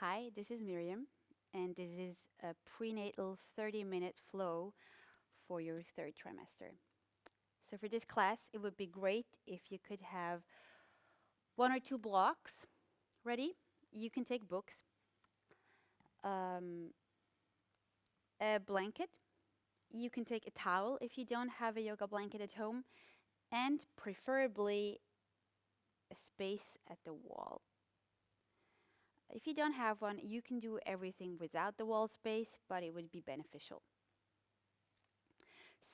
Hi, this is Mirjam, and this is a prenatal 30-minute flow for your third trimester. So, for this class, it would be great if you could have one or two blocks ready. You can take books, um, a blanket. You can take a towel if you don't have a yoga blanket at home, and preferably a space at the wall. If you don't have one, you can do everything without the wall space, but it would be beneficial.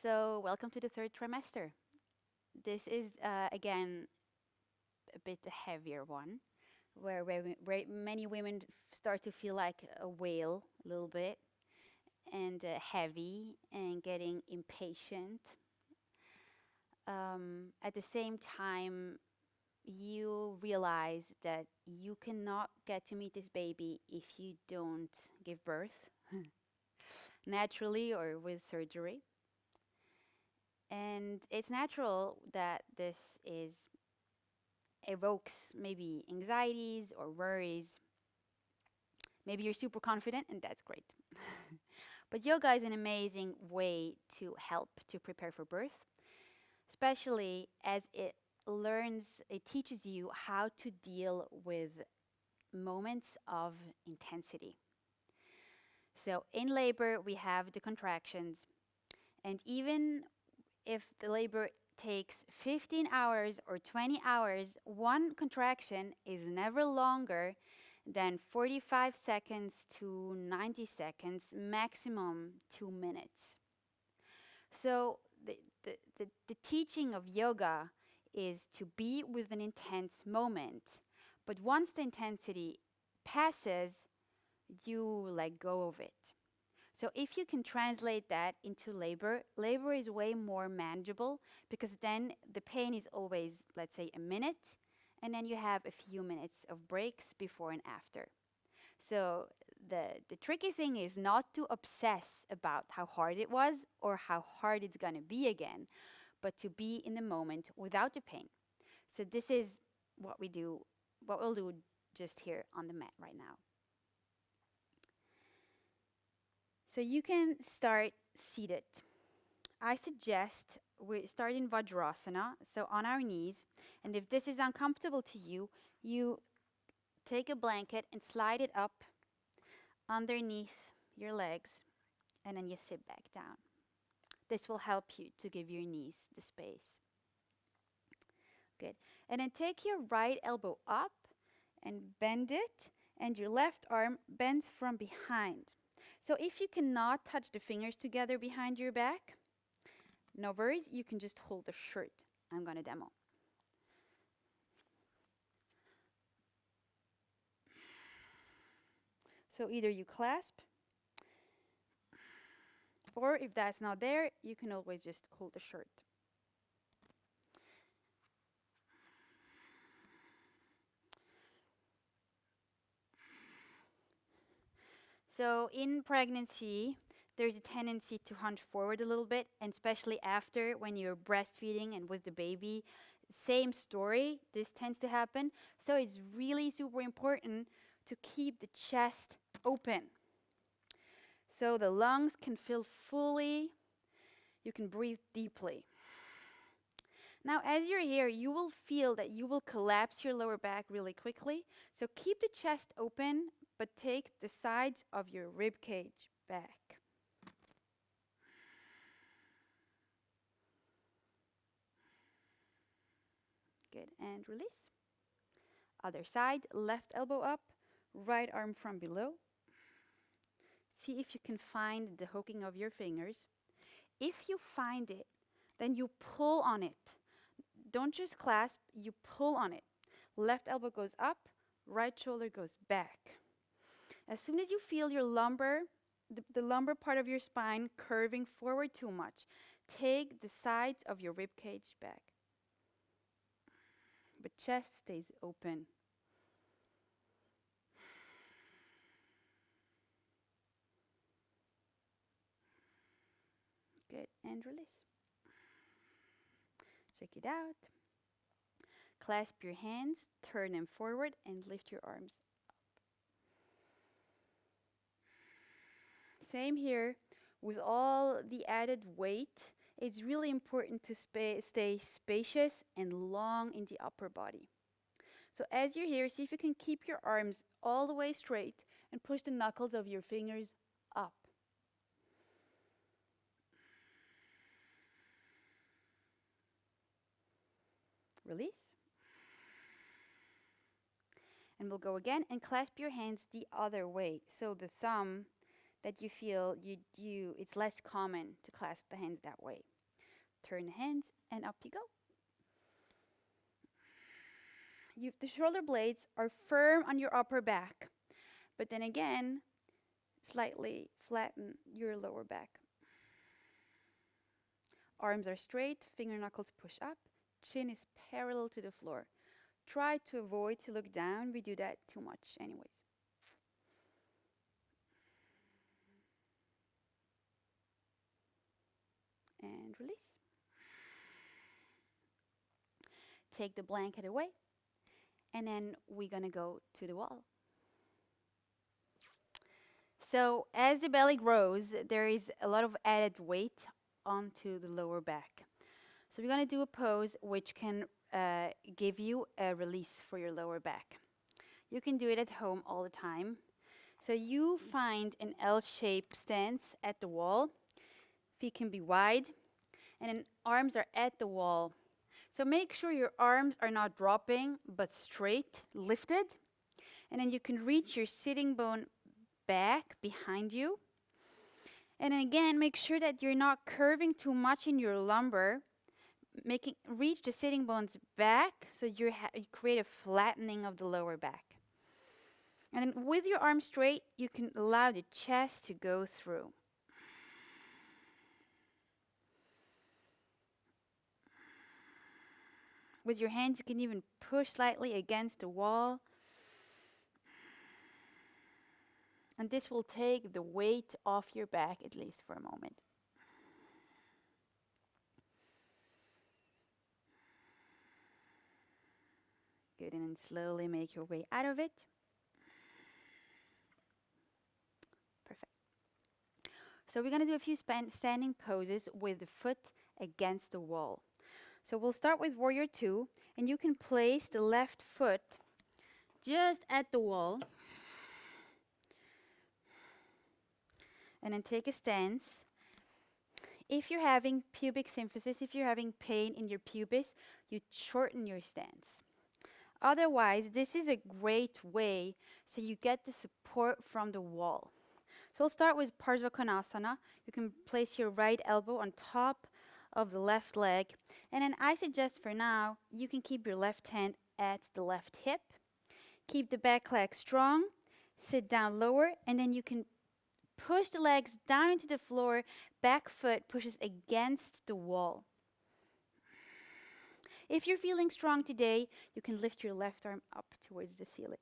So, welcome to the third trimester. This is, again, a bit a heavier one, where many women start to feel like a whale a little bit, and heavy and getting impatient. At the same time, you realize that you cannot get to meet this baby if you don't give birth naturally or with surgery. And it's natural that this is evokes maybe anxieties or worries. Maybe you're super confident, and that's great. But yoga is an amazing way to help to prepare for birth, especially as it teaches you how to deal with moments of intensity. So in labor, we have the contractions, and even if the labor takes 15 hours or 20 hours, one contraction is never longer than 45 seconds to 90 seconds, maximum 2 minutes. So, the teaching of yoga is to be with an intense moment, but once the intensity passes, you let go of it. So if you can translate that into labor, labor is way more manageable because then the pain is always, let's say, a minute, and then you have a few minutes of breaks before and after. So the tricky thing is not to obsess about how hard it was or how hard it's going to be again, but to be in the moment without the pain. So this is what we do, what we'll do just here on the mat right now. So you can start seated. I suggest we start in Vajrasana, so on our knees. And if this is uncomfortable to you, you take a blanket and slide it up underneath your legs, and then you sit back down. This will help you to give your knees the space. Good. And then take your right elbow up and bend it, and your left arm bends from behind. So if you cannot touch the fingers together behind your back, no worries, you can just hold the shirt. I'm going to demo. So either you clasp, or if that's not there, you can always just hold the shirt. So in pregnancy, there's a tendency to hunch forward a little bit, and especially after when you're breastfeeding and with the baby, same story, this tends to happen. So it's really super important to keep the chest open. So the lungs can fill fully, you can breathe deeply. Now, as you're here, you will feel that you will collapse your lower back really quickly. So keep the chest open, but take the sides of your rib cage back. Good, and release. Other side, left elbow up, right arm from below. See if you can find the hooking of your fingers. If you find it, then you pull on it. Don't just clasp, you pull on it. Left elbow goes up, right shoulder goes back. As soon as you feel your lumbar, the lumbar part of your spine curving forward too much, take the sides of your rib cage back. But chest stays open. Good, and release. Check it out. Clasp your hands, turn them forward, and lift your arms up. Same here. With all the added weight, it's really important to stay spacious and long in the upper body. So as you're here, see if you can keep your arms all the way straight and push the knuckles of your fingers up. Release. And we'll go again and clasp your hands the other way. So the thumb that you feel it's less common to clasp the hands that way. Turn the hands and up you go. The shoulder blades are firm on your upper back, but then again, slightly flatten your lower back. Arms are straight, finger knuckles push up, chin is parallel to the floor. Try to avoid to look down. We do that too much anyways. And release. Take the blanket away, and then we're gonna go to the wall. So as the belly grows, there is a lot of added weight onto the lower back. So we're gonna do a pose which can give you a release for your lower back. You can do it at home all the time. So you find an L-shaped stance at the wall. Feet can be wide, and then arms are at the wall. So make sure your arms are not dropping, but straight, lifted. And then you can reach your sitting bone back behind you. And then again, make sure that you're not curving too much in your lumbar. Reach the sitting bones back so you create a flattening of the lower back. And then with your arms straight, you can allow the chest to go through. With your hands, you can even push slightly against the wall. And this will take the weight off your back, at least for a moment. Good, and then slowly make your way out of it. Perfect. So we're going to do a few standing poses with the foot against the wall. So we'll start with Warrior 2, and you can place the left foot just at the wall. And then take a stance. If you're having pubic symphysis, if you're having pain in your pubis, you shorten your stance. Otherwise, this is a great way so you get the support from the wall. So we'll start with Virasana. You can place your right elbow on top of the left leg. And then I suggest for now, you can keep your left hand at the left hip. Keep the back leg strong. Sit down lower, and then you can push the legs down into the floor. Back foot pushes against the wall. If you're feeling strong today, you can lift your left arm up towards the ceiling.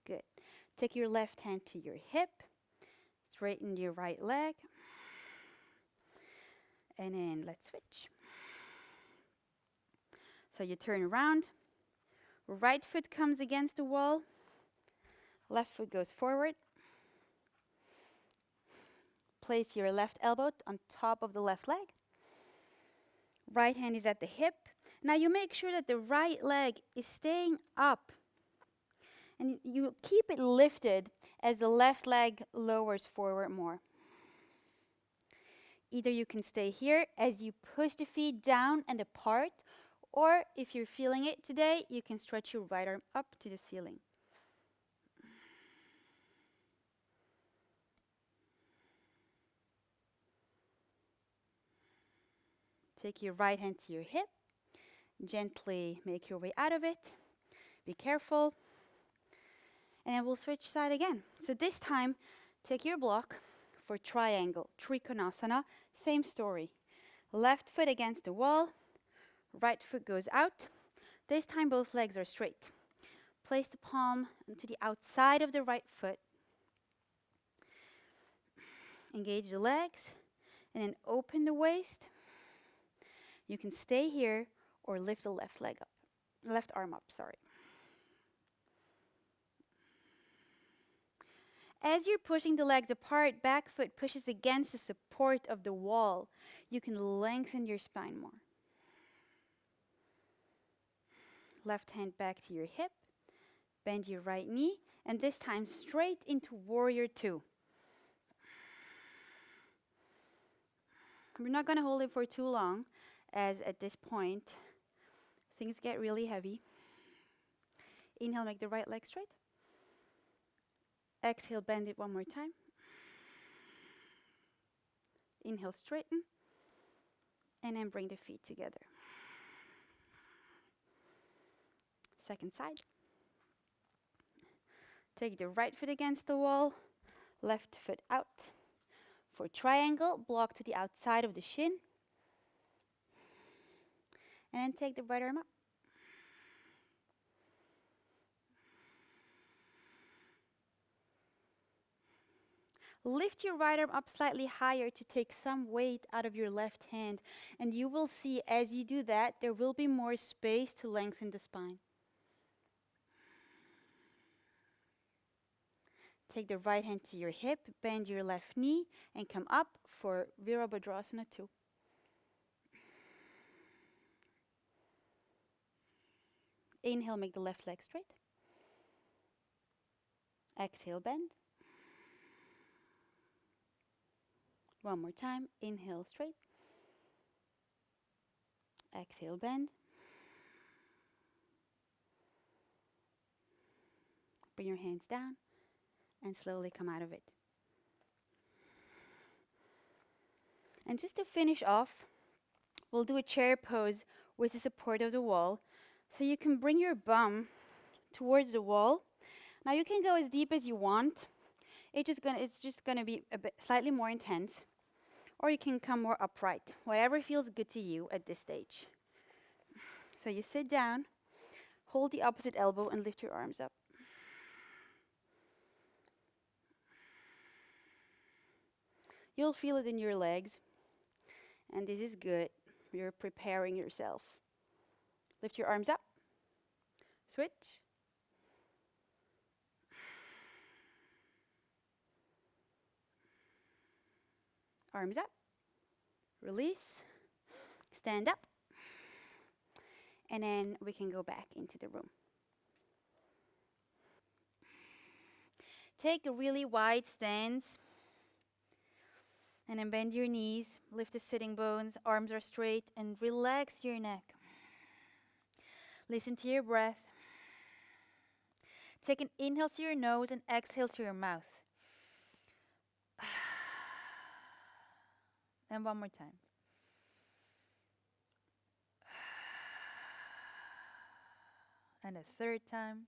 Good. Take your left hand to your hip. Straighten your right leg. And then let's switch. So you turn around. Right foot comes against the wall. Left foot goes forward. Place your left elbow on top of the left leg. Right hand is at the hip. Now you make sure that the right leg is staying up. And you keep it lifted as the left leg lowers forward more. Either you can stay here as you push the feet down and apart, or if you're feeling it today, you can stretch your right arm up to the ceiling. Take your right hand to your hip. Gently make your way out of it. Be careful. And then we'll switch side again. So this time, take your block for triangle, Trikonasana. Same story. Left foot against the wall. Right foot goes out. This time, both legs are straight. Place the palm to the outside of the right foot. Engage the legs. And then open the waist. You can stay here or lift the left leg up. Left arm up, sorry. As you're pushing the legs apart, back foot pushes against the support of the wall. You can lengthen your spine more. Left hand back to your hip. Bend your right knee, and this time straight into warrior two. We're not going to hold it for too long, as at this point, things get really heavy. Inhale, make the right leg straight. Exhale, bend it one more time. Inhale, straighten. And then bring the feet together. Second side. Take the right foot against the wall, left foot out. For triangle, block to the outside of the shin. And then take the right arm up. Lift your right arm up slightly higher to take some weight out of your left hand. And you will see as you do that, there will be more space to lengthen the spine. Take the right hand to your hip, bend your left knee, and come up for Virasana 2. Inhale, make the left leg straight. Exhale, bend. One more time. Inhale, straight. Exhale, bend. Bring your hands down and slowly come out of it. And just to finish off, we'll do a chair pose with the support of the wall. So you can bring your bum towards the wall. Now you can go as deep as you want. It's just gonna be a bit slightly more intense. Or you can come more upright, whatever feels good to you at this stage. So you sit down, hold the opposite elbow and lift your arms up. You'll feel it in your legs, and this is good. You're preparing yourself. Lift your arms up. Switch. Arms up. Release. Stand up. And then we can go back into the room. Take a really wide stance. And then bend your knees. Lift the sitting bones. Arms are straight. And relax your neck. Listen to your breath. Take an inhale to your nose and exhale to your mouth. And one more time. And a third time.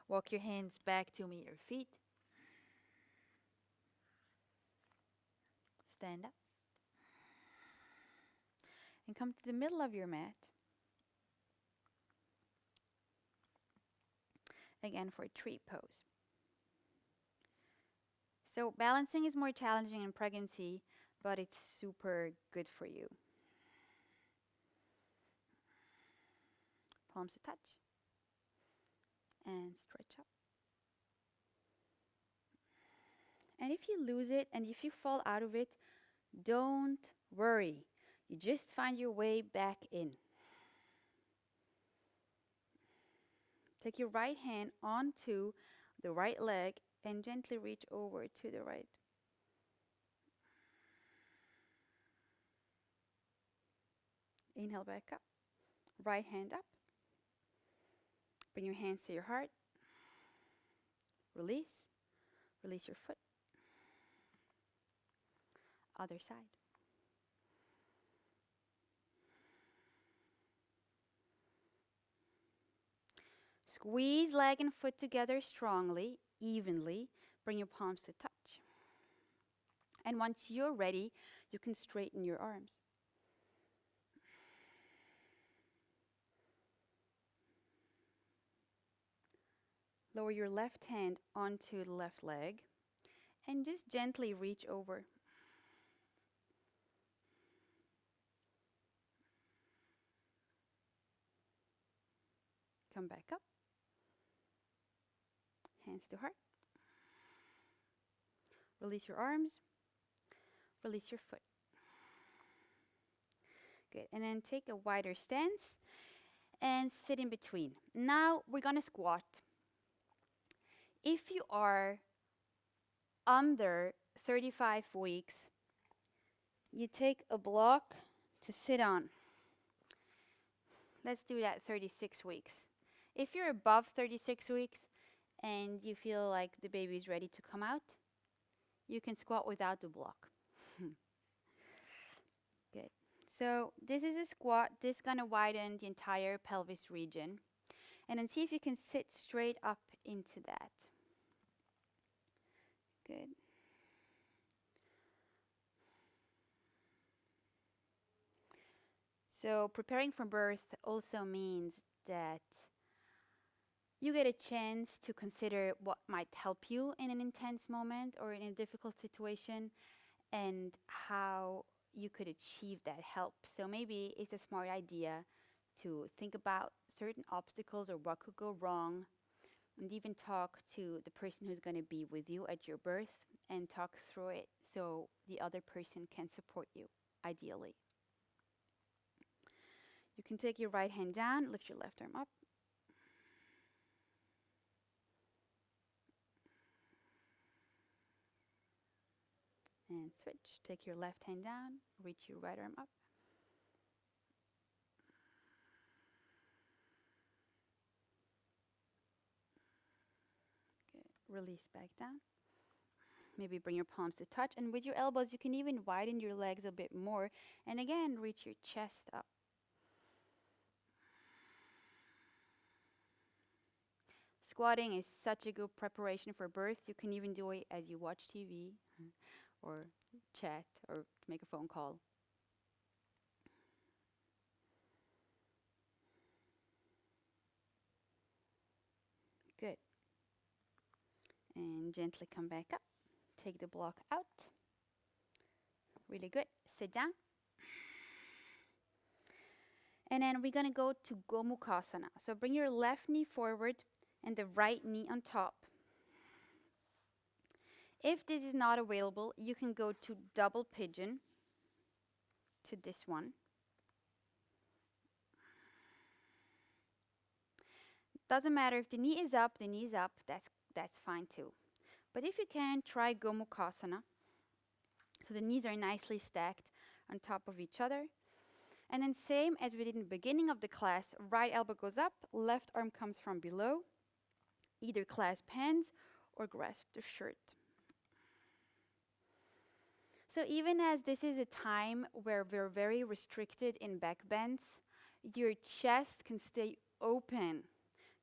Walk your hands back to meet your feet. Stand up. And come to the middle of your mat. Again for a tree pose. So balancing is more challenging in pregnancy, but it's super good for you. Palms to touch. And stretch up. And if you lose it and if you fall out of it, don't worry. You just find your way back in. Take your right hand onto the right leg and gently reach over to the right. Inhale back up. Right hand up. Bring your hands to your heart. Release. Release your foot. Other side. Squeeze leg and foot together strongly, evenly. Bring your palms to touch. And once you're ready, you can straighten your arms. Lower your left hand onto the left leg and just gently reach over. Come back up. Hands to heart. Release your arms. Release your foot. Good. And then take a wider stance and sit in between. Now we're going to squat. If you are under 35 weeks, you take a block to sit on. Let's do that 36 weeks. If you're above 36 weeks and you feel like the baby is ready to come out, you can squat without the block. Good. So this is a squat. This is going to widen the entire pelvis region. And then see if you can sit straight up into that. Good. So preparing for birth also means that you get a chance to consider what might help you in an intense moment or in a difficult situation and how you could achieve that help. So maybe it's a smart idea to think about certain obstacles or what could go wrong, and even talk to the person who's going to be with you at your birth and talk through it so the other person can support you, ideally. You can take your right hand down, lift your left arm up. And switch. Take your left hand down, reach your right arm up. Good. Release back down. Maybe bring your palms to touch. And with your elbows, you can even widen your legs a bit more. And again, reach your chest up. Squatting is such a good preparation for birth. You can even do it as you watch TV or chat or make a phone call. Good. And gently come back up. Take the block out. Really good. Sit down. And then we're going to go to Gomukhasana. So bring your left knee forward and the right knee on top. If this is not available, you can go to double pigeon, to this one. Doesn't matter if the knee is up, the knee is up, that's fine too. But if you can, try Gomukhasana. So the knees are nicely stacked on top of each other. And then same as we did in the beginning of the class, right elbow goes up, left arm comes from below. Either clasp hands or grasp the shirt. So even as this is a time where we're very restricted in back bends, your chest can stay open.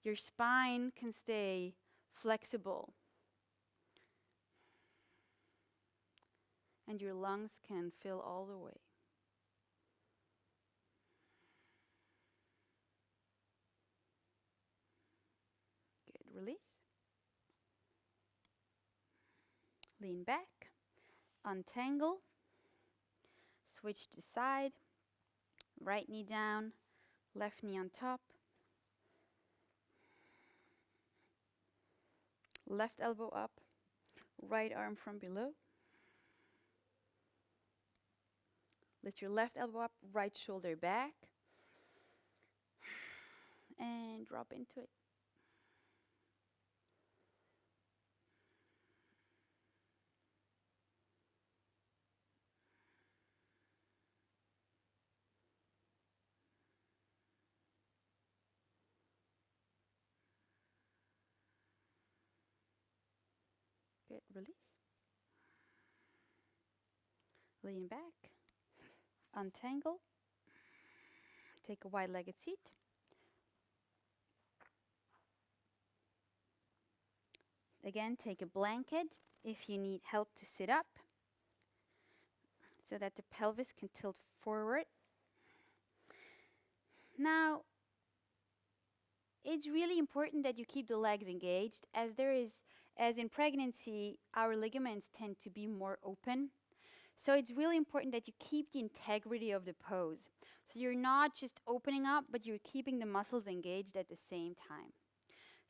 Your spine can stay flexible. And your lungs can fill all the way. Good. Release. Lean back. Untangle. Switch to side. Right knee down. Left knee on top. Left elbow up. Right arm from below. Lift your left elbow up, right shoulder back. And drop into it. Good. Release. Lean back. Untangle. Take a wide-legged seat. Again, take a blanket if you need help to sit up so that the pelvis can tilt forward. Now, it's really important that you keep the legs engaged, as in pregnancy, our ligaments tend to be more open. So it's really important that you keep the integrity of the pose. So you're not just opening up, but you're keeping the muscles engaged at the same time.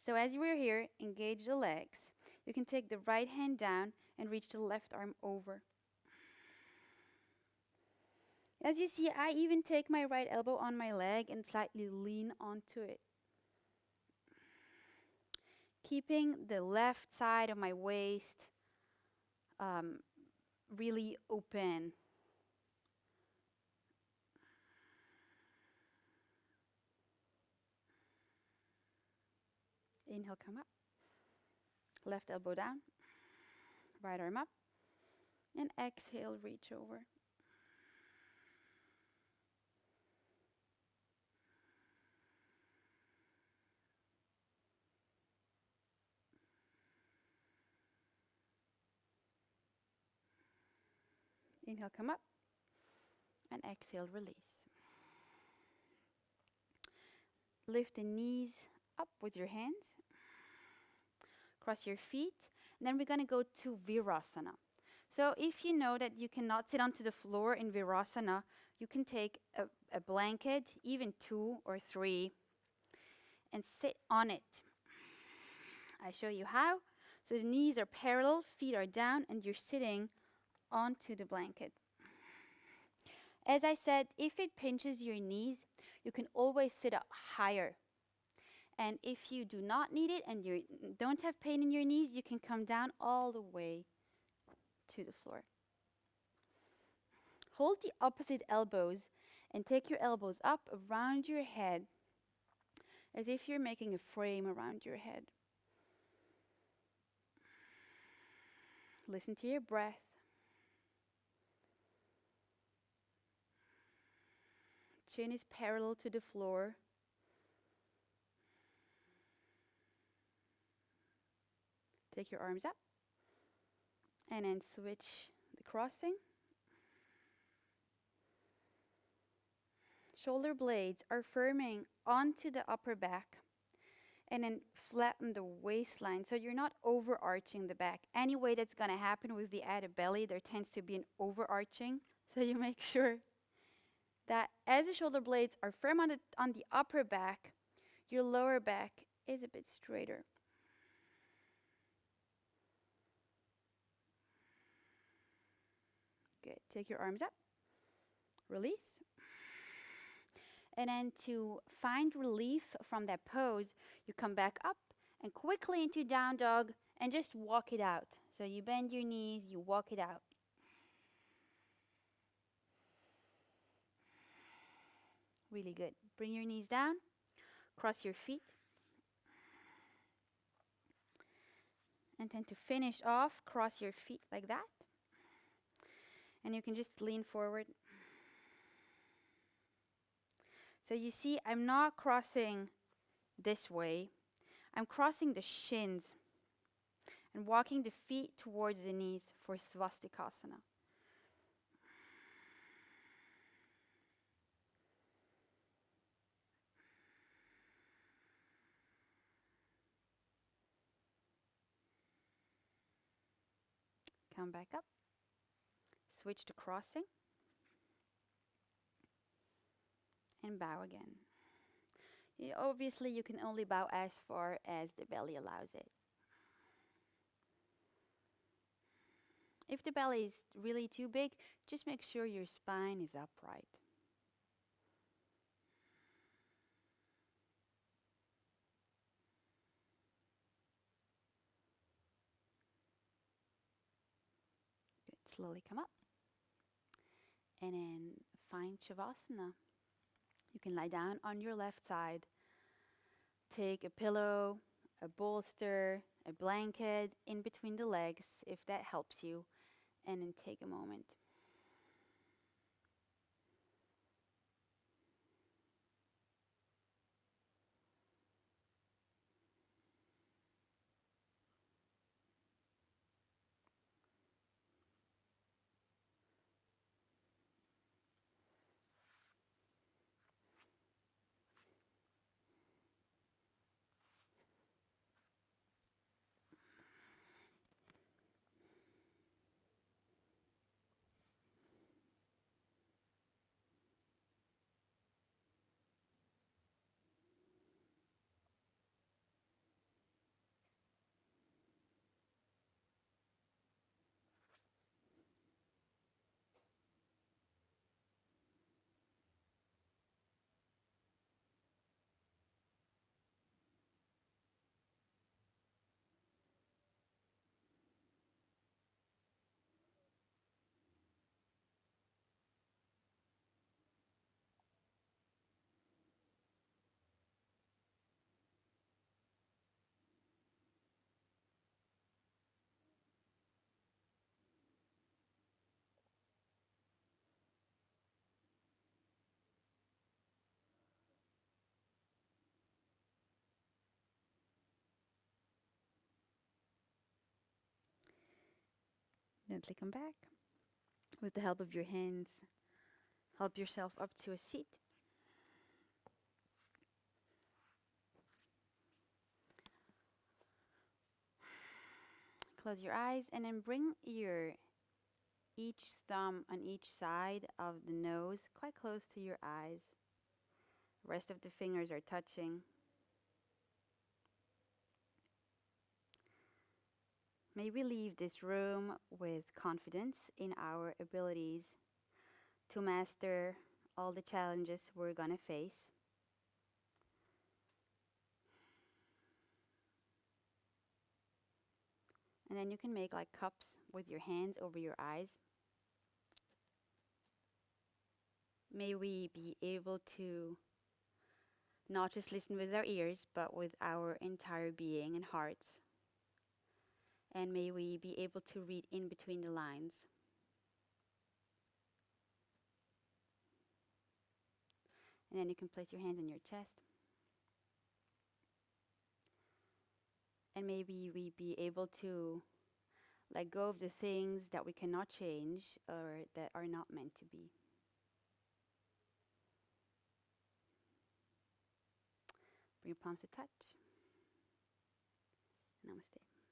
So as we're here, engage the legs. You can take the right hand down and reach the left arm over. As you see, I even take my right elbow on my leg and slightly lean onto it. Keeping the left side of my waist really open. Inhale, come up. Left elbow down. Right arm up. And exhale, reach over. Inhale, come up. And exhale, release. Lift the knees up with your hands. Cross your feet. And then we're going to go to Virasana. So if you know that you cannot sit onto the floor in Virasana, you can take a blanket, even 2 or 3, and sit on it. I show you how. So the knees are parallel, feet are down, and you're sitting onto the blanket. As I said, if it pinches your knees, you can always sit up higher. And if you do not need it and you don't have pain in your knees, you can come down all the way to the floor. Hold the opposite elbows and take your elbows up around your head as if you're making a frame around your head. Listen to your breath. Chin is parallel to the floor. Take your arms up and then switch the crossing. Shoulder blades are firming onto the upper back and then flatten the waistline so you're not overarching the back. Anyway, that's going to happen with the added belly. There tends to be an overarching, so you make sure that as the shoulder blades are firm on the upper back, your lower back is a bit straighter. Good. Take your arms up. Release. And then to find relief from that pose, you come back up and quickly into down dog and just walk it out. So you bend your knees, you walk it out. Really good. Bring your knees down, cross your feet. And then to finish off, cross your feet like that. And you can just lean forward. So you see, I'm not crossing this way. I'm crossing the shins and walking the feet towards the knees for Swastikasana. Come back up. Switch to crossing. And bow again. Obviously, you can only bow as far as the belly allows it. If the belly is really too big, just make sure your spine is upright. Good. Slowly come up. And then find Shavasana. You can lie down on your left side. Take a pillow, a bolster, a blanket in between the legs if that helps you. And then take a moment. Gently come back. With the help of your hands, help yourself up to a seat. Close your eyes and then bring your each thumb on each side of the nose quite close to your eyes. Rest of the fingers are touching. May we leave this room with confidence in our abilities to master all the challenges we're gonna face. And then you can make like cups with your hands over your eyes. May we be able to not just listen with our ears, but with our entire being and hearts. And may we be able to read in between the lines. And then you can place your hands on your chest. And maybe we be able to let go of the things that we cannot change or that are not meant to be. Bring your palms to touch. Namaste.